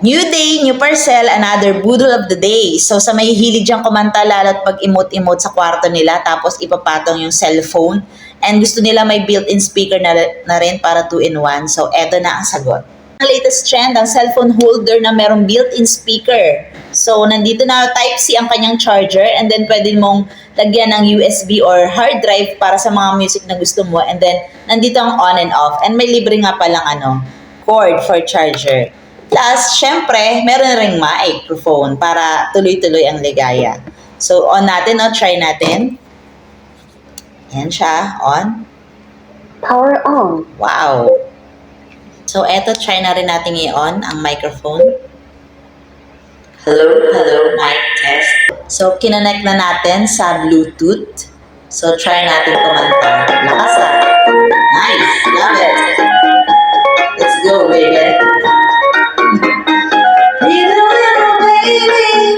New day, new parcel, another budol of the day. So sa may hilig diyang kumanta lalo't pag emote-emote sa kwarto nila tapos ipapatong yung cellphone. And gusto nila may built-in speaker na rin para 2-in-1. So eto na ang sagot. Ang latest trend, ang cellphone holder na merong built-in speaker. So nandito na Type-C ang kanyang charger and then pwede mong lagyan ng USB or hard drive para sa mga music na gusto mo. And then nandito ang on and off. And may libre nga palang cord for charger. Plus, syempre, meron ring microphone para tuloy-tuloy ang ligaya. So, on natin, try natin. Ayan siya, on. Power on. Wow. So, eto, try na rin natin i-on ang microphone. Hello, mic test. So, kinonect na natin sa Bluetooth. So, try natin kumanta. Lakas ah. Nice, love it. Let's go, baby. Pretty little baby,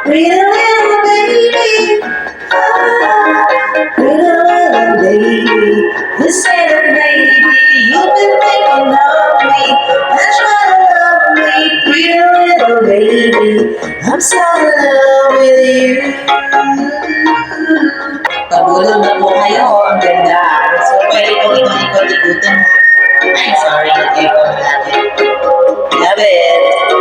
pretty little baby, pretty little baby. This ain't a baby, you've been thinking of me and trying to love me, pretty little baby. I'm so in love with you. Pabulong na po kayo, ang ganda. So, pwede po ikot-ikutin. Ay, sorry, nag-echo na natin. Love it.